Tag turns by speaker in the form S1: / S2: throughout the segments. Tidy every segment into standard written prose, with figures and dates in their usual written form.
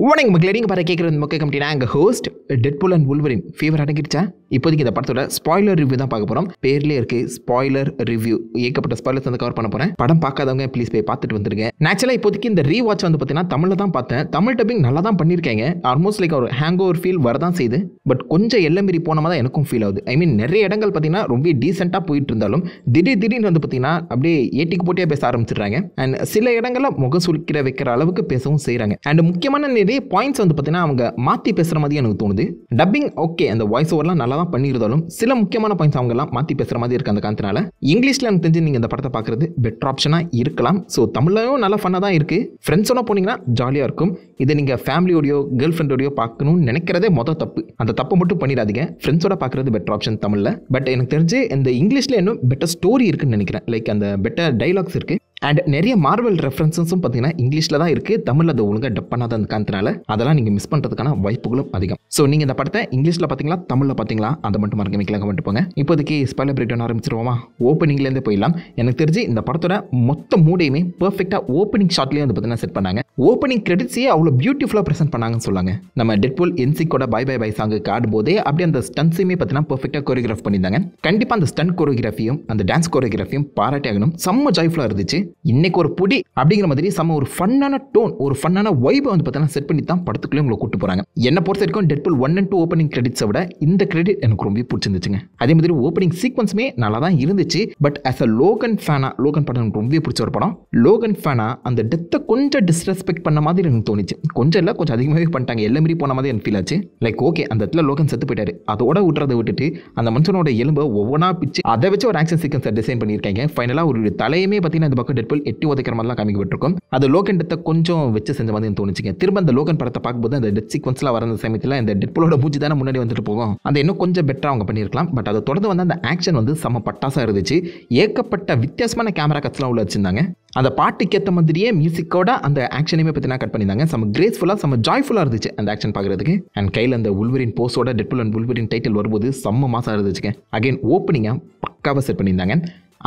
S1: வணக்கம் மக்களே, நீங்கள் பாரு கேட்குறது மக்கள் கம்பெனி. எங்கள் ஹோஸ்ட் டெட்பூல் அண்ட் வுல்வரின் ஃபீவர் அடங்கிடுச்சா? இப்போதைக்கு இந்த படத்தோட ஸ்பாய்லர் ரிவ்யூ தான் பார்க்க போகிறோம். பேர்லேயே இருக்குது ஸ்பாய்லர் ரிவ்யூ. ஏகப்பட்ட ஸ்பாய்லர்ஸ் வந்து கவர் பண்ண போகிறேன். படம் பார்க்காதவங்க ப்ளீஸ் போய் பார்த்துட்டு வந்துருங்க. நேச்சுரலாக இப்போதைக்கு இந்த ரீவாட்ச் வந்து பார்த்தீங்கன்னா தமிழில் தான் பார்த்தேன். தமிழ் டப்பிங் நல்லா தான் பண்ணியிருக்காங்க. ஆல்மோஸ்ட் லைக் ஒரு ஹேங் ஓவர் ஃபீல் வரதான் செய்யுது. பட் கொஞ்சம் எல்லமீறி போனமா தான் எனக்கும் ஃபீல் ஆகுது. ஐ மீன் நிறைய இடங்கள் பார்த்தீங்கன்னா ரொம்ப டீசெண்டாக போயிட்டு இருந்தாலும் திடீர்னு வந்து பார்த்தீங்கன்னா அப்படியே ஏட்டிக்கு போட்டியாக பேச ஆரம்பிச்சிடுறாங்க. அண்ட் சில இடங்களில் முகம் சுளிக்கிற வைக்கிற அளவுக்கு பேசவும் செய்கிறாங்க. அண்ட் முக்கியமான நிறைய பாயிண்ட்ஸ் வந்து பார்த்தீங்கன்னா அவங்க மாற்றி பேசுகிற மாதிரி எனக்கு தோணுது. டப்பிங் ஓகே, அந்த வாய்ஸ் ஓவர்லாம் நல்லா தான் பண்ணியிருந்தாலும் சில முக்கியமான பாயிண்ட்ஸ் அவங்கெல்லாம் மாற்றி பேசுகிற மாதிரி இருக்குது. அந்த காரணத்தினால இங்கிலீஷில் எனக்கு தெரிஞ்சு நீங்கள் இந்த படத்தை பார்க்குறது பெட்டர் ஆப்ஷனாக இருக்கலாம். ஸோ தமிழ்லையும் நல்லா ஃபன்னாக தான் இருக்குது. ஃப்ரெண்ட்ஸோட போனீங்கன்னா ஜாலியாக இருக்கும். இதை நீங்கள் ஃபேமிலியோடையோ கேர்ள் ஃப்ரெண்டோடையோ பார்க்கணும்னு நினைக்கிறதே மொதல் தப்பு. அந்த தப்பை மட்டும் பண்ணிடாதீங்க. ஃப்ரெண்ட்ஸோட பார்க்குறது பெட்டர் ஆப்ஷன் தமிழில். பட் எனக்கு தெரிஞ்சு இந்த இங்கிலீஷில் இன்னும் பெட்டர் ஸ்டோரி இருக்குன்னு நினைக்கிறேன். லைக் அந்த பெட்டர் டைலாக்ஸ் இருக்குது. அண்ட் நிறைய மார்வல் ரெஃபரன்ஸஸும் பார்த்தீங்கன்னா இங்கிலீஷில் தான் இருக்குது. தமிழில் அதை ஒழுங்காக டப் பண்ணாத அந்த காரணத்தினால அதெல்லாம் நீங்கள் மிஸ் பண்ணுறதுக்கான வாய்ப்புகளும் அதிகம். ஸோ நீங்கள் இந்த படத்தை இங்கிலீஷில் பார்த்தீங்களா தமிழில் பார்த்தீங்களா அதை மட்டும் மறக்க வைக்கலாம் கமெண்ட் போங்க. இப்போதைக்கு ஸ்பாய்லர் பிரேக் டவுன் ஆரம்பிச்சிருவோமா? ஓப்பனிங்லேருந்து போயிடலாம். எனக்கு தெரிஞ்சு இந்த படத்தோட மொத்த மூடையுமே பர்ஃபெக்டாக ஓப்பனிங் ஷாட்லேயே வந்து பார்த்தீங்கன்னா செட் பண்ணாங்க. ஓப்பனிங் கிரெடிட்ஸையே அவ்வளோ பியூட்டிஃபுல்லாக ப்ரெசென்ட் பண்ணாங்கன்னு சொல்லாங்க. நம்ம டெட்பூல் என்சிக்கோட பை பை பை சாங்கு காடும்போதே அப்படியே அந்த ஸ்டன்ஸையுமே பார்த்தீங்கன்னா பர்ஃபெக்டாக கோரியோகிராஃப் பண்ணியிருந்தாங்க. கண்டிப்பாக அந்த ஸ்டன் கோரியோகிராஃபியும் அந்த டான்ஸ் கோரியோகிராஃபியும் பாராட்டி ஆகணும். செம்ம ஜாய்ஃபுல்லாக இருந்துச்சு. இன்னைக்கு ஒரு புடி அப்படிங்கிற மாதிரி செம்ம ஒரு ஃபன்னான டோன், ஒரு ஃபன்னான வைபை வந்து பார்த்தீங்கன்னா செட் பண்ணி தான் படத்துக்குள்ளே உங்களை கூட்டு போகிறாங்க. என்ன பொறுத்த வரைக்கும் டெட்பூல் 1 and 2 ஓப்பனிங் கிரெடிட்ஸை விட இந்த கிரெடிட் எனக்கு ரொம்ப பிடிச்சிருந்துச்சுங்க. அதே மாதிரி ஓப்பனிங் சீக்வன்ஸுமே நல்லா தான் இருந்துச்சு. பட் ஆஸ் அ லோகன் ஃபேனா, லோகன் படம் எனக்கு ரொம்ப பிடிச்ச ஒரு படம். லோகன் ஃபேனா அந்த டெத்தை கொஞ்சம் டிஸ்ரெஸ்பெக்ட் பண்ண மாதிரி எனக்கு தோணுச்சு. கொஞ்சம் இல்லை, கொஞ்சம் அதிகமாகவே பண்ணிட்டாங்க. எல்லாமே போன மாதிரி எனக்கு ஃபீல் ஆச்சு. லைக் ஓகே, அந்த இடத்துல லோகன் செத்து போயிட்டாரு, அதோட விட்டுறதை விட்டுட்டு அந்த மனுஷனோட எலும்பை ஒவ்வொன்றா பிச்சு அதை வச்சு ஒரு ஆக்ஷன் சீக்வன்ஸை டிசைன் பண்ணியிருக்காங்க. ஃபைனலாக ஒரு தலையுமே பார்த்தீங்கன்னா இந்த பக்கம் டெட்பூல் எட்டி உதைக்கிற மாதிரிலாம் காமிக்கப்பட்டிருக்கும். அது லோகன் டெத்தை கொஞ்சம் வச்சு செஞ்ச மாதிரி தோணுச்சுங்க. திரும்ப அந்த லோகன் படத்தை பார்க்கும்போது அந்த டெத் சீக்வன்ஸ்லாம் வர அந்த சமயத்தில் இந்த டெட்பூலோட மூச்சு தானே முன்னாடி வந்துட்டு போகும். அந்த இன்னும் கொஞ்சம் பெட்டராக அவங்க பண்ணியிருக்கலாம். பட் அதை தொடர்ந்து வந்து அந்த ஆக்ஷன் வந்து செம்ம பட்டாசாக இருந்துச்சு. ஏகப்பட்ட வித்தியாசமான கேமரா கட்ஸ்லாம் உள்ள வச்சிருந்தாங்க. அந்த பாட்டுக்கு ஏற்ற மாதிரியே மியூசிக்கோட அந்த ஆக்ஷனையுமே பார்த்தீங்கன்னா கட் பண்ணியிருந்தாங்க. செம்ம கிரேஸ்ஃபுல்லாக செம்ம ஜாய்ஃபுல்லாக இருந்துச்சு அந்த ஆக்ஷன் பார்க்குறதுக்கு. அண்ட் கையில் அந்த வுல்வரின் போஸோட டெட்பூல் அண்ட் வுல்வரின் டைட்டில் வரும்போது செம்ம மாசாக இருந்துச்சுங்க. அகைன் ஓப்பனிங்காக பக்காவாக செட் பண்ணியிருந்தாங்க.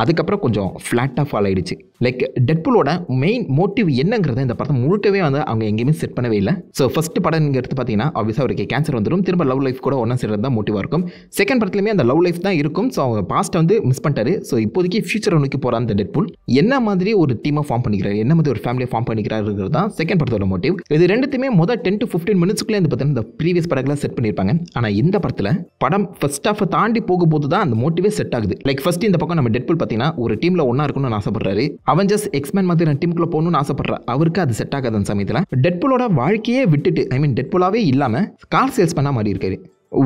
S1: அதுக்கப்புறம் கொஞ்சம் ஃப்ளாட்டாக ஃபால் ஆகிடுச்சு. லைக் டெட்பூலோட மெயின் மோட்டிவ் என்னங்கிறத இந்த படம் முழுக்கவே வந்து அவங்க எங்கேயுமே செட் பண்ணவே இல்லை. ஸோ ஃபர்ஸ்ட் படம் நீங்கள் எடுத்து பார்த்தீங்கன்னா ஆப்வியஸாக அவருக்கு கேன்சர் வந்துடும். திரும்ப லவ் லைஃப் கூட ஒன்றா சேர்றது தான் மோட்டிவாக இருக்கும். செகண்ட் படத்துலையுமே அந்த லவ் லைஃப் தான் இருக்கும். ஸோ அவங்க பாஸ்ட்டை வந்து மிஸ் பண்ணிட்டாரு. ஸோ இப்போதைக்கு ஃபியூச்சரை நோக்கி போகிற அந்த டெட்பூல் என்ன மாதிரி ஒரு டீமை ஃபார்ம் பண்ணிக்கிறாரு, என்ன மாதிரி ஒரு ஃபேமிலியை ஃபார்ம் பண்ணிக்கிறாருங்கிறது தான் செகண்ட் படத்தோட மோட்டிவ். இது ரெண்டுத்துமே முதல் 10 to 15 மினிட்ஸ்க்குள்ளே வந்து பார்த்தீங்கன்னா இந்த ப்ரீவியஸ் படங்களை செட் பண்ணியிருப்பாங்க. ஆனால் இந்த படத்தில் படம் ஃபர்ஸ்ட் ஹாஃபை தாண்டி போகும்போது தான் அந்த மோட்டிவே செட் ஆகுது. லைக் ஃபர்ஸ்ட் இந்த பக்கம் நம்ம டெட்பூல் பார்த்தீங்கன்னா ஒரு டீமில் ஒன்றா இருக்கணும்னு ஆசைப்படுறாரு. அவெஞ்சர்ஸ் எக்ஸ்மேன் மாதிரி டீமுக்குள்ள போகணும்னு ஆசைப்படுறாரு. அவருக்கு அது செட் ஆகாத சமயத்தில் டெட்பூலோட வாழ்க்கையே விட்டுட்டு, ஐ மீன் டெட்பூலாவே இல்லாமல் கார் சேல்ஸ் பண்ண மாதிரி இருக்காரு.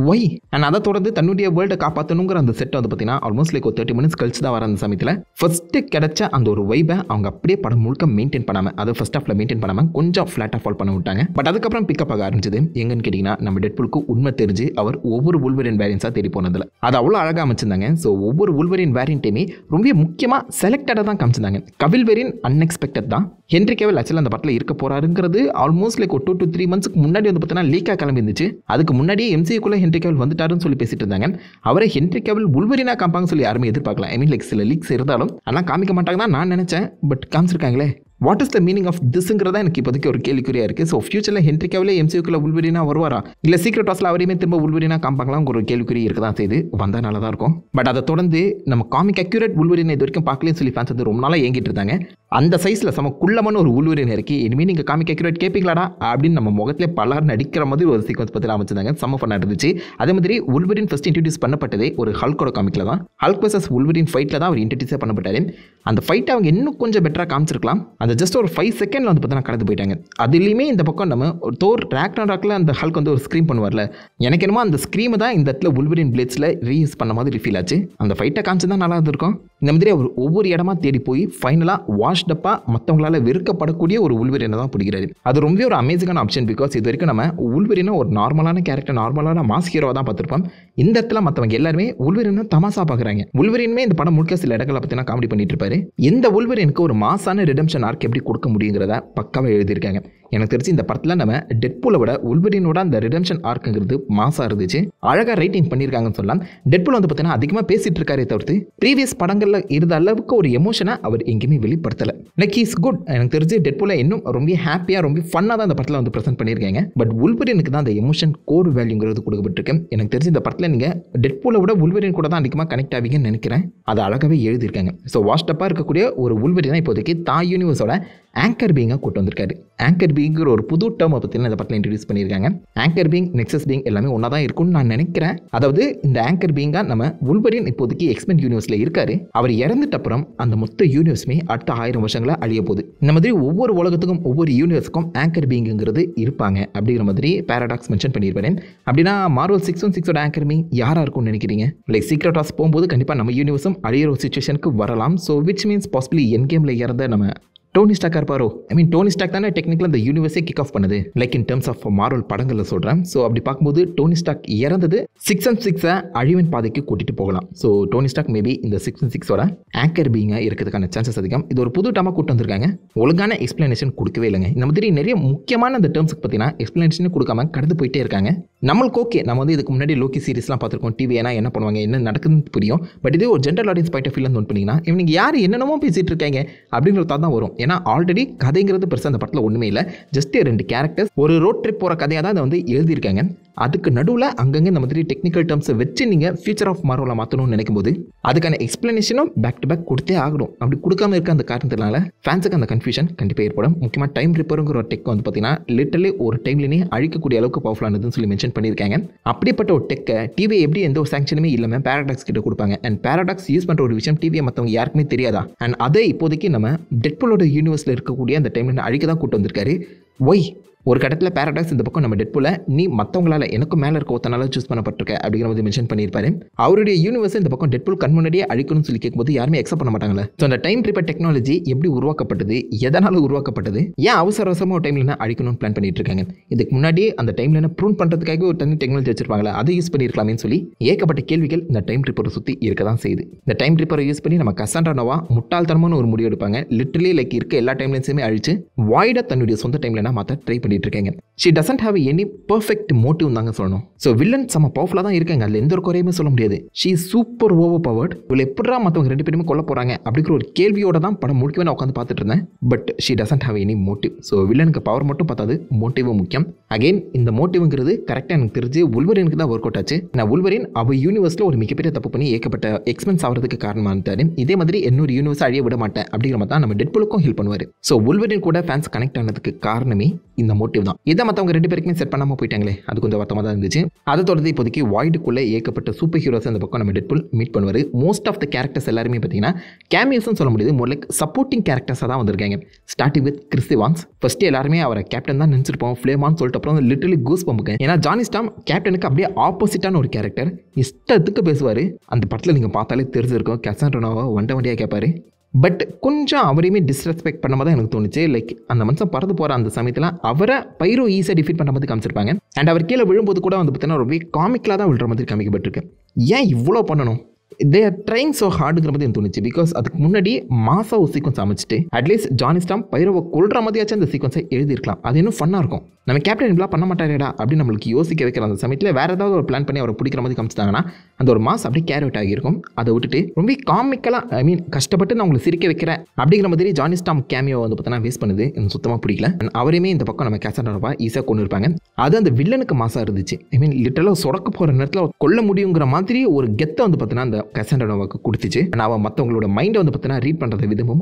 S1: ஒய் அண்ட் அதை தொடர்ந்து தன்னுடைய வேர்ல்டை காப்பாற்றணுங்கிற அந்த செட்டை வந்து பார்த்தீங்கன்னா ஆல்மோஸ்ட் லைக் ஒரு 30 மினிட்ஸ் கழிச்சு தான் வர அந்த சமயத்தில் ஃபர்ஸ்ட்டு கிடைச்ச அந்த ஒரு வைபை அவங்க அப்படியே படம் முழுக்க மெயின்டைன் பண்ணாமல், அது ஃபர்ஸ்ட் ஹாஃபில் மெயின்டைன் பண்ணாமல் கொஞ்சம் ஃப்ளாட்டாக ஃபால் பண்ண விட்டாங்க. பட் அதுக்கப்புறம் பிக்கப் ஆக ஆரம்பிச்சது. எங்கன்னு கேட்டிங்கன்னா நம்ம டெட்பூலுக்கு உண்மை தெரிஞ்சு அவர் ஒவ்வொரு வுல்வரின் வேரியன்ஸாக தேடி போனதில் அது அவ்வளோ அழகாக அமைச்சிருந்தாங்க. ஸோ ஒவ்வொரு வுல்வரின் வேரியன்ட்டையுமே ரொம்ப முக்கியமாக செலக்டடாக தான் காமிச்சிருந்தாங்க. கபில் வெரின் அன்எக்ஸ்பெக்டட் தான். ஹென்ரி கேவல் ஆக்சுவலாக அந்த படத்தில் இருக்க போறாருங்கிறது ஆல்மோஸ்ட் லைக் ஒரு 2 to 3 மந்த்ஸ்க்கு முன்னாடி வந்து பார்த்தீங்கன்னா லீக்காக கிளம்பி இருந்துச்சு. அதுக்கு முன்னாடி எம்சிக்குள்ள ஹென்ரி கேவல் வந்துட்டாருன்னு சொல்லி பேசிட்டு இருந்தாங்க. அவரை ஹென்ரி கேவல் வுல்வரினா காமிப்பாங்க சொல்லி யாருமே எதிர்பார்க்கல. ஐ மீன் லைக் சில லீக்ஸ் இருந்தாலும் அதெல்லாம் காமிக்க மாட்டாங்க தான் நான் நினைச்சேன். பட் காமிச்சிருக்காங்களே. What is the meaning of திஸ்ங்கிறதா எனக்கு இப்போதைக்கு ஒரு கேள்விக்குறியாக இருக்குது. ஸோ ஃபியூச்சரில் ஹென்ரி கேவலே எம்சியூக்குள்ள வுல்வரினா வருவாரா, இல்லை சீக்ரெட் வாஸில் அவரையுமே திரும்ப வுல்வரினா காமிப்பாங்களாம் ஒரு கேள்விக்குறி இருக்க தான் செய்து. வந்தால் நல்லா தான் இருக்கும். பட் அதை தொடர்ந்து நம்ம காமிக் அக்யூரேட் வுல்வரினை இது வரைக்கும் பார்க்கலன்னு சொல்லி ஃபேன்ஸ் வந்து ரொம்ப நாளாக ஏங்கிட்டு இருந்தாங்க. அந்த சைஸில் செம குள்ளமான ஒரு வுல்வரின் இறக்கி இனிமேல் நீங்கள் காமிக் அக்யூரேட் கேட்பீங்களாடா அப்படின்னு நம்ம முகத்திலே பலர் நடிக்கிற மாதிரி ஒரு சீக்வன்ஸ் பற்றி அமைச்சிருந்தாங்க. செம்ம ஃபன்னாக இருந்துச்சு. அதே மாதிரி வுல்வரின் ஃபர்ஸ்ட் இன்ட்ரடியூஸ் பண்ணப்பட்டதே ஒரு ஹல்கோட காமிக்கில் தான். ஹல்க் வர்சஸ் வுல்வரின் ஃபைட்டில் தான் அவர் இன்ட்ரடியூஸே பண்ணப்பட்டாரு. அந்த ஃபைட்டை அவங்க இன்னும் கொஞ்சம் பெட்டராக காமிச்சிருக்கலாம். அந்த ஜஸ்ட் ஒரு 5 செகண்டில் வந்து பார்த்தீங்கன்னா கடந்து போயிட்டாங்க. அதுலேயுமே இந்த பக்கம் நம்ம தோர் ராக்னராக்கில் அந்த ஹல்க் வந்து ஒரு ஸ்க்ரீம் பண்ணுவார்ல, எனக்கு என்னமோ அந்த ஸ்க்ரீமை தான் இந்த இடத்துல வுல்வரின் பிளேட்ஸில் ரீயூஸ் பண்ண மாதிரி ஃபீல் ஆச்சு. அந்த ஃபைட்டை காமிச்சு தான் நல்லா இருந்திருக்கும். இந்த மாதிரி அவர் ஒவ்வொரு இடமா தேடி போய் ஃபைனலாக வாஷ்டப்பாக மற்றவங்களால வெறுக்கப்படக்கூடிய ஒரு வுல்வரினை தான் பிடிக்கிறாரு. அது ரொம்ப ஒரு அமேசிங்கான ஆப்ஷன். பிகாஸ் இது வரைக்கும் நம்ம வுல்வரினை ஒரு நார்மலான கேரக்டர், நார்மலான மாஸ் ஹீரோவாக தான் பார்த்துருப்போம். இந்த இடத்துல மற்றவங்க எல்லாருமே வுல்வரினை தமாசா பார்க்குறாங்க. வுல்வரினுமே இந்த படம் முழுக்க சில இடங்களை பார்த்தீங்கன்னா காமெடி பண்ணிட்டு இருப்பாரு. இந்த வுல்வரினுக்கு ஒரு மாசான ரிடம்ஷன் ஆர்க் எப்படி கொடுக்க முடியுங்கிறத பக்காவாக எழுதியிருக்காங்க. எனக்கு தெரிஞ்சு இந்த படத்தில் நம்ம டெட்பூலை விட உல்வரினோட அந்த ரிடெம்ஷன் ஆர்க்குங்கிறது மாசாக இருந்துச்சு. அழகாக ரைட்டிங் பண்ணியிருக்காங்கன்னு சொல்லலாம். டெட்பூல் வந்து பார்த்தீங்கன்னா அதிகமாக பேசிட்டு இருக்காரே தவிர்த்து ப்ரீவியஸ் படங்களில் இருந்த அளவுக்கு ஒரு எமோஷனை அவர் எங்கேயுமே வெளிப்படுத்தலை. Like is good. எனக்கு தெரிஞ்சு டெட்பூலை இன்னும் ரொம்ப ஹாப்பியாக ரொம்ப ஃபன்னாக தான் அந்த படத்தில் வந்து ப்ரெசென்ட் பண்ணியிருக்காங்க. பட் உல்வரினுக்கு தான் அந்த எமோஷன் கோர் வேல்யூங்கிறது கொடுக்கப்பட்டிருக்கு. எனக்கு தெரிஞ்சு இந்த படத்தில் நீங்கள் டெட்பூலை விட உல்வரின் கூட தான் அதிகமாக கனெக்ட் ஆவீங்கன்னு நினைக்கிறேன். அது அழகாகவே எழுதியிருக்காங்க. ஸோ வாஸ்டப்பாக இருக்கக்கூடிய ஒரு உல்வரினை இப்போதைக்கு தான் யூனிவர்ஸோட ஆங்கர் பீங்காக கூட்டு வந்திருக்காரு. ஆங்கர் பீங்கிற ஒரு புது டேர்மை பற்றின இந்த படத்தில் இன்ட்ரடியூஸ் பண்ணியிருக்காங்க. ஆங்கர் பீங், நெக்ஸஸ் பீங் எல்லாமே ஒன்றா தான் இருக்கும்னு நான் நினைக்கிறேன். அதாவது இந்த ஆங்கர் பீங்காக நம்ம உல்வரின் இப்போதைக்கு எக்ஸ்மென் யூனிவர்ஸில் இருக்காரு. அவர் இறந்துட்ட அப்புறம் அந்த மொத்த யூனிவர்ஸுமே அடுத்த 1000 வருஷங்களா அழிய போகுது. இந்த மாதிரி ஒவ்வொரு உலகத்துக்கும் ஒவ்வொரு யூனிவர்ஸுக்கும் ஆங்கர் பீங்குங்கிறது இருப்பாங்க அப்படிங்கிற மாதிரி பேரடாக்ஸ் மென்ஷன் பண்ணியிருப்பாரு. அப்படின்னா மார்வல் 616 ஆங்கர் பீங் யாராக இருக்கும்னு நினைக்கிறீங்க? லைக் சீக்ரெட் வார்ஸ் போகும்போது கண்டிப்பாக நம்ம யூனிவர்ஸும் அழியிற ஒரு சுச்சுவேஷனுக்கு வரலாம். ஸோ விச் மீன்ஸ் பாசிபிளி என் கேமில் இறந்த நம்ம டோனி ஸ்டாக்காக இருப்பாரோ? டோனி ஸ்டாக் தானே டெக்னிக்கலாக இந்த யூனிவர்ஸே கிக் ஆஃப் பண்ணுது. Like in terms of Marvel படங்களில் சொல்கிறேன். ஸோ அப்படி பார்க்கும்போது டோனி ஸ்டாக் இறந்தது 616 அழிவின் பாதைக்கு கூட்டிகிட்டு போகலாம். ஸோ டோனி ஸ்டாக் மேபி இந்த 616ஓட ஆங்கர் பீங்காக இருக்கிறதுக்கான சான்சஸ் அதிகம். இது ஒரு புது டேமாக கூட்டு வந்திருக்காங்க. ஒழுங்கான எக்ஸ்பிளனேஷன் கொடுக்கவே இல்லைங்க. இந்த மாதிரி நிறைய முக்கியமான அந்த டேர்ம்ஸுக்கு பார்த்தீங்கன்னா எக்ஸ்பிளனேஷனே கொடுக்காம கடந்து போயிட்டே இருக்காங்க. நம்மளுக்கு ஓகே, நம்ம வந்து இதுக்கு முன்னாடி லோக்கி சீரிஸ்லாம் பார்த்துருக்கோம். டிவி ஏன்னா என்ன பண்ணுவாங்க, என்ன நடக்குதுன்னு புரியும். பட் இதே ஒரு ஜென்ரல் ஆடியன்ஸ் பாயிண்ட் ஆஃப் வியூவில் நோட் பண்ணிங்கன்னா இவங்க யார் என்னென்னமோ பேசிகிட்டு இருக்காங்க அப்படிங்கிறதா தான் வரும். ஏன்னா ஆல்ரெடி கதைங்கிறது பெருசாக அந்த படத்தில் ஒன்றுமே இல்லை. ஜஸ்ட் 2 கேரக்டர்ஸ் ஒரு ரோட் ட்ரிப் போகிற கதையாக தான் அதை வந்து எழுதியிருக்காங்க. அதுக்கு நடுவில் அங்கங்கே இந்த மாதிரி டெக்னிக்கல் டேர்ம்ஸை வச்சு நீங்கள் ஃபியூச்சர் ஆஃப் மார்வலை மாற்றணும்னு நினைக்கும் போது அதுக்கான எக்ஸ்பிளனேஷனும் பேக் டு பேக் கொடுத்தே ஆகணும். அப்படி கொடுக்காம இருக்க அந்த காரணத்தினால ஃபேன்ஸுக்கு அந்த கன்ஃபியூஷன் கண்டிப்பாக ஏற்படும். முக்கியமாக டைம் ரிப்பருங்கிற ஒரு டெக் வந்து பார்த்தீங்கன்னா லிட்டரலி ஒரு டைம்லேயே அழிக்கக்கூடிய அளவுக்கு பவர்ஃபுல்லானதுன்னு சொல்லி மென்ஷன் பண்ணியிருக்காங்க. அப்படிப்பட்ட ஒரு டெக்கை டிவியை எப்படி எந்த ஒரு சாங்ஷனுமே இல்லாமல் பேரடாக்ஸ் கிட்ட கொடுப்பாங்க. அண்ட் பேரடாக்ஸ் யூஸ் பண்ணுற ஒரு விஷயம் டிவியை மற்றவங்க யாருக்குமே தெரியாதா? அண்ட் அதை இப்போதைக்கு நம்ம டெட்பூலோட யூனிவர்ஸில் இருக்கக்கூடிய அந்த டைமில் அழிக்க தான் கூட்டு வந்திருக்காரு. ஒய் ஒரு கட்டத்தில் பேரடாக்ஸ் இந்த பக்கம் நம்ம டெட்பூலை நீ மற்றவங்களால எனக்கும் மேலே இருக்க ஒருத்தனால சூஸ் பண்ணப்பட்டிருக்க அப்படிங்கிற மாதிரி மென்ஷன் பண்ணியிருப்பாரு. அவருடைய யூனிவர்ஸ் இந்த பக்கம் டெட்பூல் கண் முன்னாடியே அழிக்கணும்னு சொல்லி கேட்கும்போது யாருமே அக்செப்ட் பண்ண மாட்டாங்களே. ஸோ அந்த டைம் ட்ரிப்பர் டெக்னாலஜி எப்படி உருவாக்கப்பட்டது, எதனால் உருவாக்கப்பட்டது, ஏன் அவசரமாக ஒரு டைம்ல அழிக்கணும்னு பிளான் பண்ணிட்டு இருக்காங்க? இதுக்கு முன்னாடி அந்த டைம்ல ப்ரூவ் பண்ணுறதுக்காக ஒரு தனி டெக்னாலஜி வச்சிருப்பாங்களா, அதை யூஸ் பண்ணியிருக்கலாமே சொல்லி ஏகப்பட்ட கேள்விகள் இந்த டைம் ட்ரிப்பரை சுற்றி இருக்க தான் செய்யுது. இந்த டைம் ட்ரிப்பரை யூஸ் பண்ணி நம்ம கசாண்ட்ரா நோவா முட்டாள்தனமான ஒரு முடிவு எடுப்பாங்க. லிட்டரலி லைக் இருக்க எல்லா டைம்லைன்ஸுமே அழிச்சு வாய்டா தன்னுடைய சொந்த டைம்ல மாற்ற ட்ரை பண்ணிட்டு இருக்காங்க. She doesn't have any perfect motive தாங்க சொல்லணும். ஸோ வில்லன் செம்ம பவர்ஃபுல்லாக தான் இருக்காங்க. அதில் எந்த ஒரு குறையுமே சொல்ல முடியாது. She super over powered. இவளை எப்படா மற்றவங்க 2 பேருமே கொல்ல போகிறாங்க அப்படிங்கிற ஒரு கேள்வியோட தான் படம் முழுக்கவே நான் உட்காந்து பார்த்துட்டு இருந்தேன். But she doesn't have any motive. So வில்லனுக்கு பவர் மட்டும் பார்த்தாது, மோட்டிவும் முக்கியம். அகெயின் இந்த மோட்டிவ்ங்கிறது கரெக்டாக எனக்கு தெரிஞ்சு உல்வரினுக்கு தான் ஒர்க் அவுட் ஆச்சு. நான் உல்வரின் அவள் யூனிவர்ஸில் ஒரு மிகப்பெரிய தப்பு பண்ணி ஏகப்பட்ட எக்ஸ்பென்ஸ் ஆகிறதுக்கு காரணமாக இருந்தாரு. இதே மாதிரி இன்னொரு யூனிவர்ஸ் அழிய விட மாட்டேன் அப்படிங்கிற மாதிரி தான் நம்ம டெட்பூலுக்கும் ஹெல்ப் பண்ணுவார். ஸோ உல்வரின் கூட ஃபேன்ஸ் கனெக்ட் ஆனதுக்கு காரணமே இந்த மோட்டிவ் தான். இதை மற்றவங்க 2 பேருக்குமே செட் பண்ணாமல் போயிட்டாங்களே, அது கொஞ்சம் வருத்தமாக தான் இருந்துச்சு. அதை தொடர்ந்து இப்போதைக்கு வாய்டுக்குள்ளே ஏகப்பட்ட சூப்பர் ஹீரோஸ் அந்த பக்கம் நம்ம டெட்பூல் மீட் பண்ணுவார். மோஸ்ட் ஆஃப் த கேரக்டர்ஸ் எல்லாருமே பார்த்தீங்கன்னா கேமியோஸ்னு சொல்ல முடியாது, மோர் லைக் சப்போர்ட்டிங் கேரக்டர்ஸாக தான் வந்திருக்காங்க. Starting with Chris Evans. First எல்லாருமே அவரை கேப்டன் தான் நினச்சிருப்போம், ஃப்ளேமான்னு சொல்லிட்டு அப்புறம் லிட்டரலி கூஸ் பம்புங்க. ஏன்னா ஜானி ஸ்டாம் கேப்டனுக்கு அப்படியே ஆப்போசிட்டான ஒரு கேரக்டர், இஷ்டத்துக்கு பேசுவார். அந்த படத்தில் நீங்கள் பார்த்தாலே தெரிஞ்சிருக்கும். கசாண்ட்ரா நோவா வண்டியாக கேட்பாரு. பட் கொஞ்சம் அவரையுமே டிஸ்ரெஸ்பெக்ட் பண்ண மாதிரி தான் எனக்கு தோணுச்சு. லைக் அந்த மனுஷன் பறந்து போகிற அந்த சமயத்தில் அவரை பைரோ ஈஸியாக டிஃபீட் பண்ண மாதிரி காமிச்சிருப்பாங்க. அண்ட் அவர் கீழே விழும்போது கூட வந்து பார்த்தீங்கன்னா ரொம்ப காமிக்கலாக தான் விழுற மாதிரி காமிக்கப்பட்டிருக்கு. ஏன் இவ்வளோ பண்ணணும்? தே ஆர் ட்ரைங் ஸோ ஹார்டுங்கிற மாதிரி எனக்கு தோணுச்சு. பிகாஸ் அதுக்கு முன்னாடி மாசா ஒரு சீக்வன்ஸ் அமைச்சிட்டு அட்லீஸ்ட் ஜானி ஸ்டாம் பைரோவை கொள்ற மாதிரியாச்சும் அந்த சீக்வன்ஸை எழுதியிருக்கலாம். அது இன்னும் ஃபன்னாக இருக்கும். நம்ம கேப்டன் இப்படிலாம் பண்ண மாட்டாரேடா அப்படின்னு நம்மளுக்கு யோசிக்க வைக்கிற அந்த சமயத்தில் வேறு ஏதாவது ஒரு பிளான் பண்ணி அவரை பிடிக்கிற மாதிரி காமிச்சிட்டாங்கன்னா அந்த ஒரு மாஸ் அப்படியே கேரி அவுட் ஆகியிருக்கும். அதை விட்டுட்டு ரொம்ப காமிக்கலாக கஷ்டப்பட்டு நான் உங்களுக்கு சிரிக்க வைக்கிறேன் அப்படிங்கிற மாதிரி ஜானி ஸ்டாம் கேமியோ வந்து பார்த்தீங்கன்னா வேஸ்ட் பண்ணுது. எனக்கு சுத்தமாக பிடிக்கல. அவரையுமே இந்த பக்கம் நம்ம கசாண்ட்ரா நோவா ஈஸியாக கொண்டு இருப்பாங்க. அது அந்த வில்லனுக்கு மாசாக இருந்துச்சு. லிட்டரலாக சொடக்க போகிற நேரத்தில் கொல்ல முடியுங்கிற மாதிரி ஒரு கெத்தை வந்து பார்த்தீங்கன்னா அந்த கசாண்ட்ரா நோவாக்கு கொடுத்துச்சு. நான் மற்றவங்களோட மைண்டை வந்து பார்த்தீங்கன்னா ரீட் பண்ணுறது விதமும்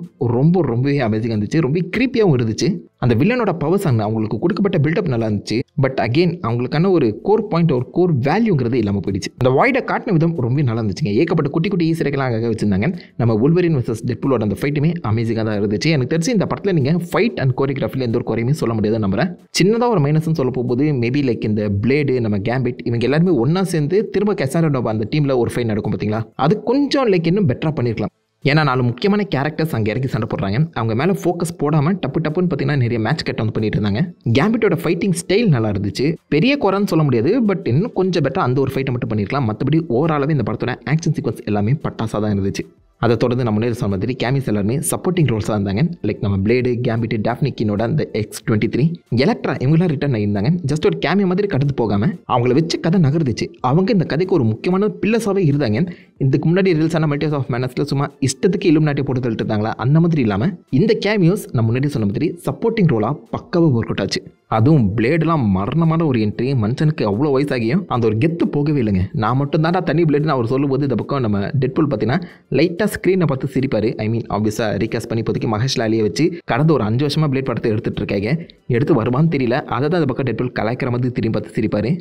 S1: ரொம்பவே அமேசிங்காக இருந்துச்சு. ரொம்ப க்ரீப்பியாகவும் இருந்துச்சு. அந்த வில்லனோட பவர்ஸ் அவங்களுக்கு கொடுக்கப்பட்ட பில்டப் நல்லா இருந்துச்சு. பட் அகெயின் அவங்களுக்கான ஒரு கோர் பாயிண்ட், ஒரு கோர் வேல்யூங்கிறது இல்லாமல் போயிடுச்சு. அந்த வாய்டை காட்டின விதம் ரொம்ப நல்லா இருந்துச்சுங்க. ஏகப்பட்ட குட்டி ஈஸியாக வச்சிருந்தாங்க. நம்ம உல்வரின் வர்சஸ் டெட்பூலோட அந்த ஃபைட்டுமே அமேசிங்காக தான் இருந்துச்சு. எனக்கு தெரிஞ்சு இந்த படத்தில் நீங்கள் ஃபைட் அண்ட் கோரியோகிராஃபியில் எந்த ஒரு குறையுமே சொல்ல முடியாது நம்புறேன். சின்னதாக ஒரு மைனஸ்ன்னு சொல்ல போகும்போது மேபி லைக் இந்த பிளேடு, நம்ம கேம்பிட் இவங்க எல்லாருமே ஒன்றா சேர்ந்து திரும்ப கசாண்ட்ரா நோவா அந்த டீமில் ஒரு ஃபைட் நடக்கும் பார்த்தீங்களா, அது கொஞ்சம் லைக் இன்னும் பெட்டராக பண்ணியிருக்கலாம். ஏன்னா 4 முக்கியமான கேரக்டர்ஸ் அங்கே இறக்கி சண்டை போடுறாங்க. அவங்க மேலே ஃபோக்கஸ் போடாமல் டப்புன்னு பார்த்தீங்கன்னா நிறைய மேட்ச் கட் வந்து பண்ணிட்டு இருந்தாங்க. கேம்பிட்டோட ஃபைட்டிங் ஸ்டைல் நல்லா இருந்துச்சு. பெரிய குறைன்னு சொல்ல முடியாது, பட் இன்னும் கொஞ்சம் பெட்டராக அந்த ஒரு ஃபைட்டை மட்டும் பண்ணியிருக்கலாம். மற்றபடி ஓவராலாகவே இந்த படத்தோட ஆக்ஷன் சீக்வன்ஸ் எல்லாமே பட்டாசாக தான் இருந்துச்சு. அதை தொடர்ந்து நம்ம முன்னாடி சொன்ன மாதிரி கேமிஸ் எல்லாருமே சப்போர்ட்டிங் ரோல்ஸாக இருந்தாங்க. லைக் நம்ம பிளேடு, கேம்பிட், டாஃப்னி கின்னோட அந்த X-23, எலக்ட்ரா இவங்களாம் ரிட்டர்ன் ஆகியிருந்தாங்க. ஜஸ்ட் ஒரு கேமியோ மாதிரி கடந்து போகாமல் அவங்கள வச்சு கதை நகர்ந்துச்சு. அவங்க இந்த கதைக்கு ஒரு முக்கியமான பில்லர்ஸாகவே இருந்தாங்க. இதுக்கு முன்னாடி ரிலீஸ் ஆன மல்டிவர்ஸ் ஆஃப் மேட்னஸ்ல சும்மா இஷ்டத்துக்கு இலுமினாட்டி போட்டு தள்ளிட்டு இருந்தாங்களா, அந்த மாதிரி இல்லாமல் இந்த கேமியோஸ் நம்ம முன்னாடி சொன்ன மாதிரி சப்போர்ட்டிங் ரோலாக பக்காவாக ஒர்க் அவுட் ஆச்சு. அதுவும் பிளேடுலாம் மரணமான ஒரு என்ட்ரி. மனுஷனுக்கு அவ்வளோ வயசாகியும் அந்த ஒரு கெத்து போகவே இல்லைங்க. நான் மட்டும் தான்டா தனி பிளேடுன்னு அவர் சொல்லும்போது இந்த பக்கம் நம்ம டெட்பூல் பார்த்தீங்கன்னா லைட்டாக ஸ்க்ரீனை பார்த்து சிரிப்பார். ஐ மீன் ஆப்வியஸாக ரீகாஸ்ட் பண்ணி இப்போதைக்கு மகேஷ்லாலியை வச்சு கடந்த ஒரு 5 வருஷமாக பிளேட் படத்தை எடுத்துகிட்டு இருக்காங்க. எடுத்து வருவான்னு தெரியல. அதை தான் இந்த பக்கம் டெட்பூல் கலாய்க்கிற மாதிரி திரும்பி பார்த்து சிரிப்பார்.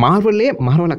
S1: மார்வலை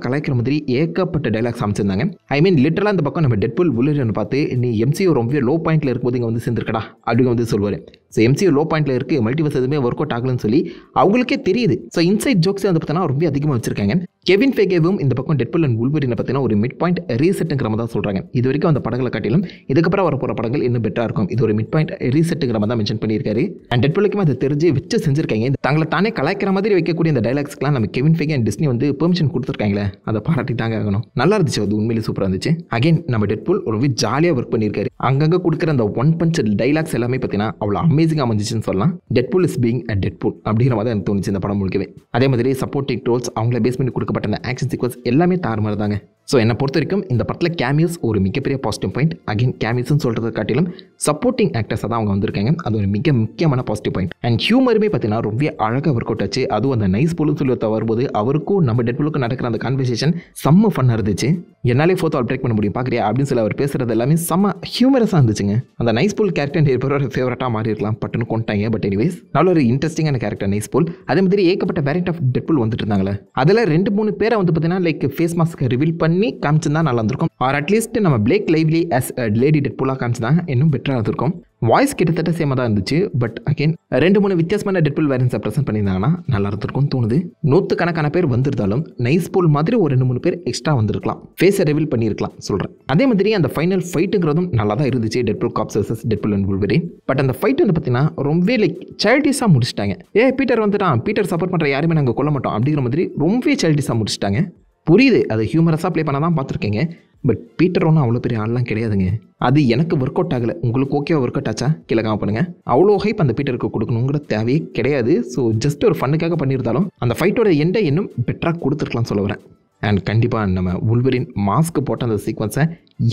S1: கலாய்க்கிற மாதிரி ஏகப்பட்ட டைலாக்ஸ் அமைச்சிருந்தாங்க. ஐ மீன் லிட்டரலாக இந்த பக்கம் நம்ம டெட்பூல் புல்லரின்னு பார்த்து நீ MCU ரொம்ப லோ பாயிண்ட்டில் இருக்கும்போது இங்கே வந்து சேர்ந்துருக்கடா அப்படின்னு வந்து சொல்லுவார். ஸோ MCU லோ பாயிண்ட்டில் இருக்குது, மல்டிவர்ஸ் எதுவுமே ஒர்க் அவுட் ஆகலன்னு சொல்லி அவங்களுக்கே தெரியுது. ஸோ இன்சைட் ஜோக்ஸ் வந்து பார்த்தீங்கன்னா ரொம்ப அதிகமாக வச்சிருக்காங்க. கெவின் ஃபெகேவும் இந்த பக்கம் டெட்பூல் அண்ட் வுல்வரினை பார்த்தீங்கன்னா ஒரு மிட் பாயிண்ட் ரீசெட்டுங்கிற மாதிரி தான் சொல்கிறாங்க. இது வரைக்கும் அந்த படங்களை காட்டிலும் இதுக்கப்புறம் வரப்போகிற படங்கள் இன்னும் பெட்டராக இருக்கும், இது ஒரு மிட் பாயிண்ட் ரீசெட்டுங்கிற மாதிரி தான் மென்ஷன் பண்ணியிருக்காரு. அண்ட் டெட்பூலுக்குமே அதை தெரிஞ்சு வச்சு செஞ்சிருக்காங்க. தங்களை தானே கலாய்க்கிற மாதிரி வைக்கக்கூடிய இந்த டைலாக்ஸ்க்குலாம் நம்ம கெவின் ஃபெகே அண்ட் டிஸ்னி வந்து பெர்மிஷன் கொடுத்துருக்காங்களே, அதை பாராட்டி தாங்க ஆகணும். நல்லா இருந்துச்சு, அது உண்மையிலே சூப்பராக இருந்துச்சு. அகைன் நம்ம டெட்பூல் ரொம்ப ஜாலியாக ஒர்க் பண்ணியிருக்காரு. அங்கங்கே கொடுக்குற அந்த ஒன் பஞ்ச் டைலாக்ஸ் எல்லாமே பார்த்தீங்கன்னா அவ்வளோ அமேசிங்காக அமைஞ்சிச்சுன்னு சொல்லலாம். Deadpool is being a Deadpool அப்படிங்கிற மாதிரி எனக்கு தோணுச்சு இந்த படம் முழுக்கவே. அதே மாதிரி சப்போர்ட்டிங் ரோல்ஸ் அவங்கள பேஸ் பண்ணி கொடுக்கப்பட்ட அந்த ஆக்ஷன் சீக்வன்ஸ் எல்லாமே தாறுமாறு தாங்க. ஸோ என்னை பொறுத்த வரைக்கும் இந்த படத்தில் கேமியோஸ் ஒரு மிகப்பெரிய பாசிட்டிவ் பாயிண்ட். அகைன் கேமியோஸ்ன்னு சொல்கிறத காட்டிலும் சப்போர்ட்டிங் ஆக்டர்ஸாக தான் அவங்க வந்திருக்காங்க. அது ஒரு மிக முக்கியமான பாசிட்டிவ் பாயிண்ட். அண்ட் ஹியூமருமே பார்த்தீங்கன்னா ரொம்ப அழகாக ஒர்க் அவுட் ஆச்சு. அதுவும் அந்த நைஸ் போலுன்னு சொல்லி வரும்போது அவருக்கும் நம்ம டெட்பூலுக்கும் நடக்கிற அந்த கான்வர்சேஷன் செம்ம ஃபன்னாக இருந்துச்சு. என்னாலே ஃபோர்த் ஆல் பிரேக் பண்ண முடியும் பார்க்குறியா அப்படின்னு சொல்லி அவர் பேசுகிறது எல்லாமே செம்ம ஹியூமரஸாக இருந்துச்சுங்க. அந்த நைஸ் போல் கேரக்டர் ஒரு ஃபேவரட்டாக மாறி இருக்கலாம், பட்டுன்னு கொண்டாங்க. பட் எனிவேஸ் நல்ல ஒரு இன்ட்ரெஸ்டிங்கான கேரக்டர் நைஸ் போல். அதே மாதிரி ஏகப்பட்ட வேரியன்ட் ஆஃப் டெட்பூல் வந்துட்டு இருந்தாங்களே, அதில் 2-3 பேரை வந்து பார்த்தீங்கன்னா லைக் ஃபேஸ் மாஸ்க் ரிவீல் பண்ணி காமிச்சிருந்தா நல்லா இருந்திருக்கும். ஆர் அட்லீஸ்ட் நம்ம பிளேக் லைவ்லி as லேடி டெட்பூலாக காமிச்சிருந்தாங்க இன்னும் பெட்டராக இருந்திருக்கும். வாய்ஸ் கிட்டத்தட்ட சேமாக தான் இருந்துச்சு. பட் அகைன் 2-3 வித்தியாசமான டெட்பூல் வேரியன்ஸை ப்ரெசென்ட் பண்ணியிருந்தாங்கன்னா நல்லா இருந்திருக்கும்னு தோணுது. 100கணக்கான பேர் வந்திருந்தாலும் நைஸ் போல் மாதிரி ஒரு 2-3 பேர் எக்ஸ்ட்ரா வந்திருக்கலாம், ஃபேஸை ரிவீல் பண்ணியிருக்கலாம் சொல்கிறேன். அதே மாதிரி அந்த ஃபைனல் ஃபைட்டுங்கிறதும் நல்லா தான் இருந்துச்சு, Deadpool cops vs Deadpool and Wolverine. But அந்த ஃபைட் வந்து பார்த்தீங்கன்னா ரொம்ப லைக் சைல்டிஷாக முடிச்சிட்டாங்க. பீட்டர் வந்துட்டான், பீட்டர் சப்போர்ட் பண்ணுற யாருமே நாங்கள் கொல்ல மாட்டோம் அப்படிங்கிற மாதிரி ரொம்ப சைல்டிஷாக முடிச்சிட்டாங்க. புரியுது, அது ஹியூமரஸாக ப்ளே பண்ண தான் பார்த்துருக்கீங்க. பட் பீட்டர் ஒன்றும் அவ்வளோ பெரிய ஆள்லாம் கிடையாதுங்க. அது எனக்கு ஒர்க் அவுட் ஆகலை. உங்களுக்கு ஓகேவா ஒர்க் அவுட் ஆச்சா கீழே காம பண்ணுங்க. அவ்வளோ ஹைப் அந்த பீட்டருக்கு கொடுக்கணுங்கிற தேவையே கிடையாது. ஸோ ஜஸ்ட் ஒரு ஃபன்னுக்காக பண்ணியிருந்தாலும் அந்த ஃபைட்டோட எண்டை இன்னும் பெட்டராக கொடுத்துருக்கலாம் சொல்ல வரேன். அண்ட் கண்டிப்பாக நம்ம வுல்வரின் மாஸ்க்கு போட்ட அந்த சீக்வன்ஸை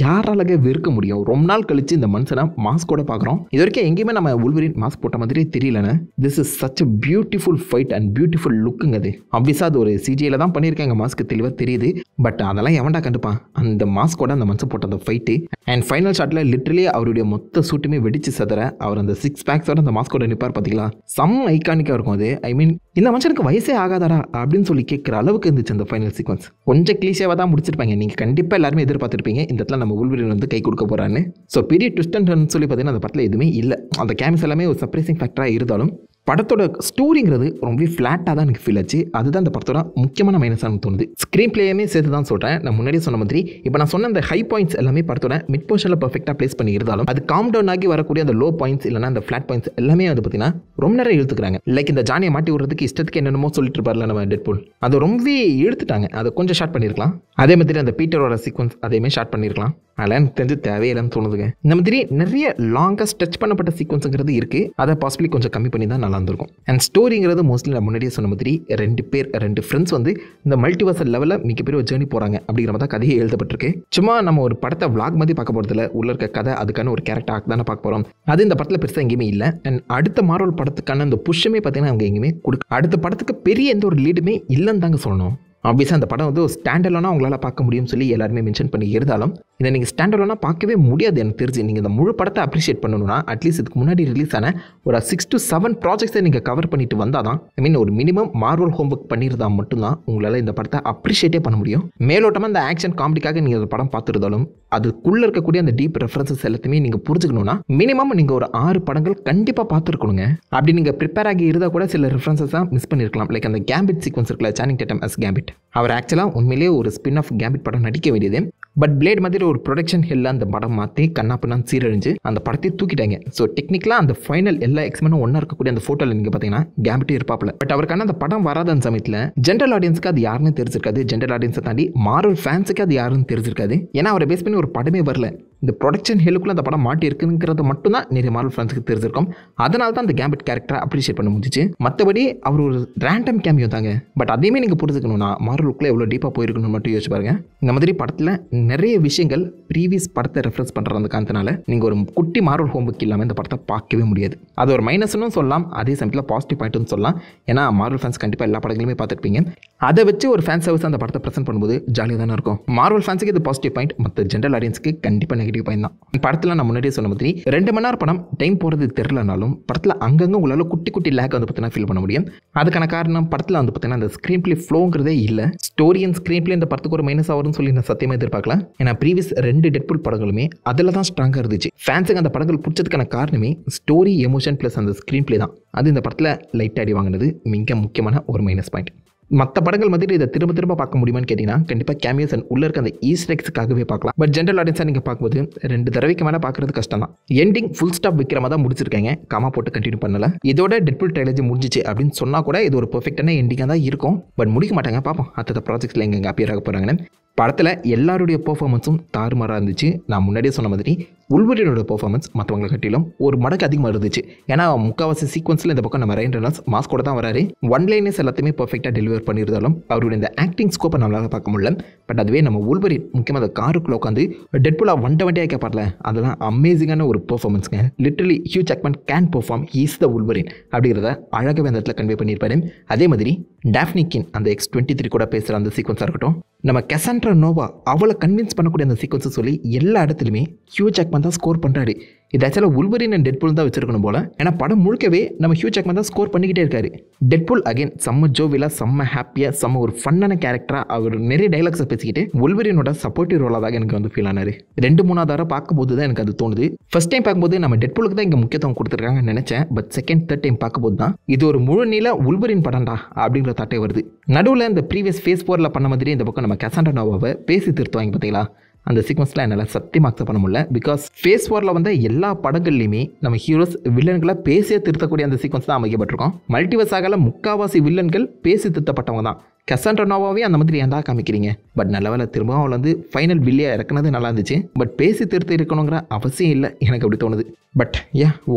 S1: யாராலவே வெறுக்க முடியும்? ரொம்ப நாள் கழிச்சு இந்த மனுஷனை மாஸ்கோட பார்க்குறோம். இது வரைக்கும் எங்கேயுமே நம்ம வுல்வரின் மாஸ்க் போட்ட மாதிரியே தெரியலன்னு. This is such a beautiful fight and beautiful லுக்குங்க. அது ஆப்வியஸாக அது ஒரு CGIயில் தான் பண்ணியிருக்காங்க, மாஸ்க்கு தெளிவாக தெரியுது. பட் அதெல்லாம் எவன்டா கண்டுப்பான்? அந்த மாஸ்கோட அந்த மனுஷன் போட்ட அந்த ஃபைட்டு அண்ட் ஃபைனல் ஷாட்டில் லிட்டரலி அவருடைய மொத்த சூட்டுமே வெடிச்சு சதற அவர் அந்த 6 பேக்ஸோட அந்த மாஸ்கோட நிற்பார் பார்த்தீங்களா, சம் ஐகானிக்காக இருக்கும் அது. ஐ மீன் இந்த மனுஷனுக்கு வயசே ஆகாதாடா அப்படின்னு சொல்லி கேட்குற அளவுக்கு இருந்துச்சு அந்த ஃபைனல் சீக்வன்ஸ். கொஞ்சம் கிளீஷாவாக தான் முடிச்சிருப்பாங்க. நீங்கள் கண்டிப்பாக எல்லாருமே எதிர்பார்த்துருப்பீங்க இந்த இடத்துல நம்ம வுல்வரின் வந்து கை கொடுக்க போகிறான்னு. ஸோ பெரிய ட்விஸ்ட் அண்ட் டர்ன் சொல்லி பார்த்தீங்கன்னா அந்த படத்தில் எதுவுமே இல்லை. அந்த கேமிஸ் எல்லாமே ஒரு சர்ப்ரைசிங் ஃபேக்டராக இருந்தாலும் படத்தோட ஸ்டோரிங்கிறது ரொம்ப ஃப்ளாட்டாக தான் எனக்கு ஃபீல் ஆச்சு. அதுதான் அந்த படத்தோட முக்கியமான மைனஸாக தோணுது. ஸ்க்ரீன் பிளேயுமே சேர்த்து தான் சொல்கிறேன். நான் முன்னாடியே சொன்ன மாதிரி இப்போ நான் சொன்ன அந்த ஹை பாயிண்ட்ஸ் எல்லாமே படத்தோட மிட் போர்ஷனில் பர்ஃபெக்டாக ப்ளேஸ் பண்ணி இருந்தாலும் அது காம் டவுன் ஆகி வரக்கூடிய அந்த லோ பாயிண்ட்ஸ் இல்லைனா அந்த ஃப்ளாட் பாயிண்ட்ஸ் எல்லாமே வந்து பார்த்தீங்கன்னா ரொம்ப நேரம் இழுத்துக்கிறாங்க. லைக் இந்த ஜானியை மாட்டி விடுறதுக்கு இஷ்டத்துக்கு என்னென்னமோ சொல்லிட்டு இருப்பார்ல நம்ம டெட்பூல், அதை ரொம்ப இழுத்துட்டாங்க. அதை கொஞ்சம் ஷார்ட் பண்ணியிருக்கலாம். அதே மாதிரி அந்த பீட்டரோட சீக்வன்ஸ் அதையுமே ஷார்ட் பண்ணியிருக்கலாம். அதெல்லாம் எனக்கு தெரிஞ்சு தேவையில்லைன்னு தோணுதுங்க. இந்த மாதிரி நிறைய லாங்காக ஸ்ட்ரெச் பண்ணப்பட்ட சீக்வன்ஸுங்கிறது இருக்குது. அதை பாசிபிளி கொஞ்சம் கம்மி பண்ணி தான் நல்லா இருந்திருக்கும். அண்ட் ஸ்டோரிங்கிறது மோஸ்ட்லி நான் முன்னாடியே சொன்ன மாதிரி 2 ஃப்ரெண்ட்ஸ் வந்து இந்த மல்டிவர்சல் லெவலில் மிகப்பெரிய ஒரு ஜேர்னி போகிறாங்க அப்படிங்கிற மாதிரி தான் கதையை எழுதப்பட்டிருக்கு. சும்மா நம்ம ஒரு படத்தை விளாக் மாதிரி பார்க்க போகிறதுல உள்ள இருக்க கதை அதுக்கான ஒரு கேரக்டர் ஆக் தானே பார்க்க போகிறோம். அது இந்த படத்தில் பெருசாக எங்கேயுமே இல்லை. அண்ட் அடுத்த மார்வல் படத்துக்கான அந்த புஷ்ஷுமே பார்த்தீங்கன்னா அவங்க எங்கேயுமே அடுத்த படத்துக்கு பெரிய எந்த ஒரு லீடுமே இல்லைன்னு தாங்க சொல்லணும். ஆப்வியஸாக அந்த படம் வந்து ஒரு ஸ்டாண்டர்லோனா உங்களால் பார்க்க முடியும்னு சொல்லி எல்லாருமே மென்ஷன் பண்ணி இருந்தாலும் இதை நீங்கள் ஸ்டாண்டர்லோனா பார்க்கவே முடியாது. எனக்கு தெரிஞ்சு நீங்கள் இந்த முழு படத்தை அப்ரிஷியேட் பண்ணணும்னா அட்லீஸ்ட் இதுக்கு முன்னாடி ரிலீஸ் ஆன ஒரு 6 to 7 ப்ராஜெக்ட்ஸை நீங்கள் கவர் பண்ணிட்டு வந்தால் தான், ஐ மீன் ஒரு மினிமம் மார்வல் ஹோம் ஒர்க் பண்ணியிருந்தா மட்டும்தான் உங்களால் இந்த படத்தை அப்ரிஷியேட்டே பண்ண முடியும். மேலோட்டமாக அந்த ஆக்ஷன் காமெடிக்காக நீங்கள் அந்த படம் பார்த்துருந்தாலும் அதுக்குள்ளே இருக்கக்கூடிய அந்த டீப் ரெஃபரன்சஸ் எல்லாத்தையுமே நீங்கள் புரிஞ்சுக்கணும்னா மினிமம் நீங்கள் ஒரு 6 படங்கள் கண்டிப்பாக பார்த்துருக்கணுங்க. அப்படி நீங்கள் ப்ரிப்பேர் ஆகி இருந்தால் கூட சில ரெஃபரன்சஸாக மிஸ் பண்ணியிருக்கலாம். லைக் அந்த கேம்பிட் சீக்வன்ஸ் இருக்குல்ல, சானிங் டேட்டம் as கேம்பிட், அவர் ஆக்சுவலாக உண்மையிலேயே ஒரு ஸ்பின் ஆஃப் கேம்பிட் படம் நடிக்க வேண்டியது. பட் பிளேட் மாதிரி ஒரு ப்ரொடக்ஷன் ஹெல்ல அந்த படம் மாற்றி கண்ணாப்பின்னு சீரழிஞ்சு அந்த படத்தை தூக்கிட்டாங்க. ஸோ டெக்னிக்கலாக அந்த ஃபைனல் எல்லா எக்ஸ்மெனும் ஒன்றா இருக்கக்கூடிய அந்த ஃபோட்டோவில் நீங்கள் பார்த்தீங்கன்னா கேம்பிட்டே இருப்பாப்ல. பட் அவருக்கான அந்த படம் வராத அந்த சமயத்தில் ஜென்ரல் ஆடியன்ஸுக்கு அது யாருன்னு தெரிஞ்சிருக்காது. ஜென்ரல் ஆடியன்ஸை தாண்டி மார்வல் ஃபேன்ஸுக்கு அது யாருன்னு தெரிஞ்சிருக்காது. ஏன்னா அவரை பேஸ் பண்ணி ஒரு படமே வரல. இந்த ப்ரொடக்ஷன் ஹெல்லுக்குள்ள அந்த படம் மாட்டி இருக்குங்கிறது மட்டும் தான் நிறைய மார்வல் ஃபேன்ஸுக்கு தெரிஞ்சிருக்கும். அதனால தான் அந்த கேம்பட் கேரக்டரை அப்ரிஷியேட் பண்ண முடிஞ்சிச்சு. மற்றபடி அவர் ஒரு ரேண்டம் கேமியோ தாங்க. பட் அதையுமே நீங்கள் புரிஞ்சுக்கணும்னா மார்வலுக்குள்ளே எவ்வளோ டீப்பாக போயிருக்கணும்னு மட்டும் யோசிச்சு பாருங்க. இந்த மாதிரி படத்தில் நிறைய விஷயங்கள் ப்ரீவியஸ் படத்தை ரெஃபரன்ஸ் பண்ணுற அந்த காரணத்தினால நீங்கள் ஒரு குட்டி மார்வல் ஹோம் புக் இல்லாமல் இந்த படத்தை பார்க்கவே முடியாது. அது ஒரு மைனஸ்னு சொல்லலாம், அதே சமயத்தில் பாசிட்டிவ் பாயிண்ட்னு சொல்லலாம். ஏன்னா மார்வல் ஃபேன்ஸ் கண்டிப்பாக எல்லா படங்களுமே பார்த்துருப்பீங்க. அதை வச்சு ஒரு ஃபேன் சர்வீஸ் அந்த படத்தை ப்ரெசென்ட் பண்ணும்போது ஜாலியாக தானே இருக்கும். மார்வல் ஃபேன்ஸுக்கு இது பாசிட்டிவ் பாயிண்ட், மற்ற ஜென்ரல் ஆடியன்ஸுக்கு கண்டிப்பாக நெகட்டிவ் பாயிண்ட் தான். படத்தில் நான் முன்னாடியே சொன்ன மாதிரி 2 மணி நேரம் படம் டைம் போகிறது தெரிலனாலும் படத்தில் அங்கங்கே உங்களால் குட்டி குட்டி லேக் வந்து பார்த்தீங்கன்னா ஃபீல் பண்ண முடியும். அதுக்கான காரணம் படத்தில் வந்து பார்த்தீங்கன்னா அந்த ஸ்க்ரீன் பிளே ஃப்ளோங்கிறதே இல்லை. ஸ்டோரி அண்ட் ஸ்க்ரீன் பிளே இந்த படத்துக்கு ஒரு மைனஸ் ஆகும்னு சொல்லி நான் சத்தியமாக எதிர்பார்க்கலாம். ஏன்னா ப்ரீவியஸ் 2 டெட்பூல் படங்களுமே அதில் தான் ஸ்ட்ராங்காக இருந்துச்சு. ஃபேன்ஸுக்கு அந்த படங்கள் பிடிச்சதுக்கான காரணமே ஸ்டோரி, எமோஷன் ப்ளஸ் அந்த ஸ்க்ரீன் பிளே தான். அது இந்த படத்தில் லைட்டாக அடி வாங்கினது மிக முக்கியமான ஒரு மைனஸ் பாயிண்ட். மற்ற படங்கள் மாதிரி இதை திரும்ப பார்க்க முடியுமான்னு கேட்டிங்கன்னா கண்டிப்பாக கேமியோஸ் அண்ட் உள்ள இருக்க அந்த ஈஸ்டர் எக்ஸுக்காகவே பார்க்கலாம். பட் ஜென்ரல் ஆடியன்ஸாக நீங்கள் பார்க்கும்போது 2 தடவைக்கு மேலே பார்க்குறது கஷ்டம் தான். எண்டிங் ஃபுல் ஸ்டாப் விற்கிற மாதிரி தான் முடிச்சிருக்காங்க, காமா போட்டு கண்டினியூ பண்ணல. இதோட டெட்பூல் ட்ரைலஜி முடிஞ்சிச்சு அப்படின்னு சொன்னால் கூட இது ஒரு பெர்ஃபெக்டான எண்டிங்காக தான் இருக்கும். பட் முடிக்க மாட்டாங்க, பார்ப்போம் அடுத்த ப்ராஜெக்ட்ஸில் எங்கே அப்பியர் ஆக போகிறாங்கன்னு. படத்தில் எல்லாருடைய பெர்ஃபார்மன்ஸும் தாறுமாறாக இருந்துச்சு. நான் முன்னாடியே சொன்ன மாதிரி உல்வரினோட பெர்ஃபார்மன்ஸ் மற்றவங்களை கட்டிலும் ஒரு மடங்கு அதிகமாக இருந்துச்சு. ஏன்னா முக்கால்வாசி சீக்வன்ஸில் இந்த பக்கம் நம்ம ரைன் ரெனால்ட்ஸ் மாஸ்கோட தான் வராரு. ஒன் லைனர்ஸ் எல்லாத்தையுமே பர்ஃபெக்டாக டெலிவர் பண்ணியிருந்தாலும் அவருடைய இந்த ஆக்டிங் ஸ்கோப்பை நம்மளால் பார்க்க முடியல. பட் அதுவே நம்ம உல்வரின் முக்கியமாக அந்த காருக்குள்ளே உட்காந்து டெட்பூலாக வண்டியாக கேட்பார்ல, அதெல்லாம் அமேசிங்கான ஒரு பெர்ஃபார்மன்ஸுங்க. Literally Hugh Jackman can perform, he is the Wolverine அப்படிங்கிறத அழகாக அந்த இடத்துல கன்வே பண்ணியிருப்பாரு. அதே மாதிரி டாஃப்னி கின் அந்த X-23 கூட பேசுகிற அந்த சீக்வன்ஸாக இருக்கட்டும், நம்ம கசாண்ட்ரா நோவா அவளை கன்வின்ஸ் பண்ணக்கூடிய அந்த சீக்வன்ஸை சொல்லி எல்லா இடத்துலையுமே ஹியூ ஜாக்மன் தான் ஸ்கோர் பண்ணுறாரு. இது ஆக்சுவலாக உல்வரின் அண்ட் டெட்பூல் தான் வச்சிருக்கணும் போல. ஏன்னா படம் முழுக்கவே நம்ம ஹியூ ஜாக்மன் தான் ஸ்கோர் பண்ணிக்கிட்டே இருக்காரு. டெட்பூல் அகைன் செம்ம ஜோவிலா, செம்ம ஹாப்பியாக, செம்ம ஒரு ஃபன்னான கேரக்டராக அவர் நிறைய டைலாக்ஸை பேசிக்கிட்டு உல்வரினோட சப்போர்ட்டிவ் ரோலாக எனக்கு வந்து ஃபீல் ஆனார். 2-3 தடவை பார்க்கும்போது தான் எனக்கு அது தோணுது. ஃபர்ஸ்ட் டைம் பார்க்கும்போது நம்ம டெட்பூலுக்கு தான் இங்கே முக்கியத்துவம் கொடுத்துருக்காங்கன்னு நினச்சேன். பட் செகண்ட் தேர்ட் டைம் பார்க்கும்போது தான் இது ஒரு முழு நீள உல்வரின் படம்டா அப்படிங்கிற தாட்டே வருது. நடுவில் இந்த ப்ரீவியஸ் ஃபேஸ் 4ல் பண்ண மாதிரி இந்த பக்கம் நம்ம கசாண்ட்ரா நோவாவை பேசி திருத்துவாங்க பார்த்தீங்களா, அந்த சீக்வன்ஸ்லாம் என்னால் சத்தியமாக அக்செப்ட் பண்ண முடியல. பிகாஸ் ஃபேஸ் 4ல் வந்து எல்லா படங்கள்லையுமே நம்ம ஹீரோஸ் வில்லன்களை பேசியே திருத்தக்கூடிய அந்த சீக்வன்ஸ் தான் அமைக்கப்பட்டிருக்கோம். மல்டிவர்ஸ் ஆகல முக்காவாசி வில்லன்கள் பேசி திருத்தப்பட்டவங்க தான். கசாண்ட்ரா நோவாவே அந்த மாதிரி ஏன்டா காமிக்கிறீங்க? பட் நல்ல வேலை திரும்பவும் அவள் வந்து ஃபைனல் வில்லியாக இறக்குனது நல்லா இருந்துச்சு. பட் பேசி திருத்த இருக்கணுங்கிற அவசியம் இல்லை, எனக்கு அப்படி தோணுது. பட்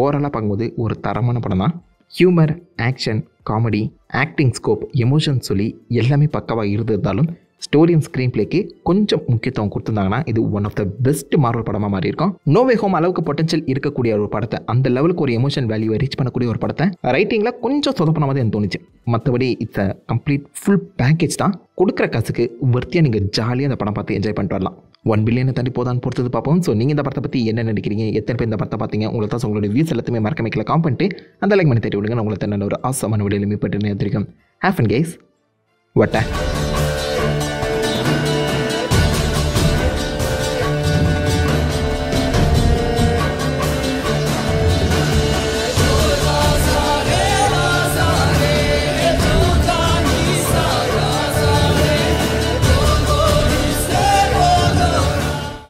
S1: ஓவராலாக பார்க்கும்போது ஒரு தரமான படம் தான். Humour, action, comedy, acting scope, emotion சொல்லி எல்லாமே பக்காவாக இருந்திருந்தாலும் ஸ்டோரி அண்ட் ஸ்க்ரீன் பிளேக்கு கொஞ்சம் முக்கியத்துவம் கொடுத்துருந்தாங்கன்னா இது one of the best Marvel படமாக மாறி இருக்கும். நோ வே ஹோம் அளவுக்கு பொட்டன்ஷியல் இருக்கக்கூடிய ஒரு படத்தை, அந்த லெவலுக்கு ஒரு எமோஷன் வேல்யூவை ரீச் பண்ணக்கூடிய ஒரு படத்தை ரைட்டிங்கில் கொஞ்சம் சொதப்பின மாதிரி எனக்கு தோணுச்சு. மற்றபடி it's a complete full package தான். கொடுக்குற காசுக்கு வர்த்தியாக நீங்கள் ஜாலியாக அந்த படம் பார்த்து என்ஜாய் பண்ணிட்டு வரலாம். 1 பில்லியனை தாண்டி போதான்னு பொறுத்தது பார்ப்போம். ஸோ நீங்கள் இந்த படத்தை பற்றி என்ன நினைக்கிறீங்க, எத்தனை பேர் இந்த படத்தை பார்த்தீங்க, உங்களுக்கு தான் உங்களுடைய வியூஸ் எல்லாத்தையுமே மறக்காம கீழே காமெண்ட் பண்ணிட்டு அந்த லைக் பண்ணி தேடி விடுங்க. உங்களுக்கு நல்ல ஒரு ஆசமான வீடியோ மீட் பண்ணி தெரியும். Have fun guys. வட்டா.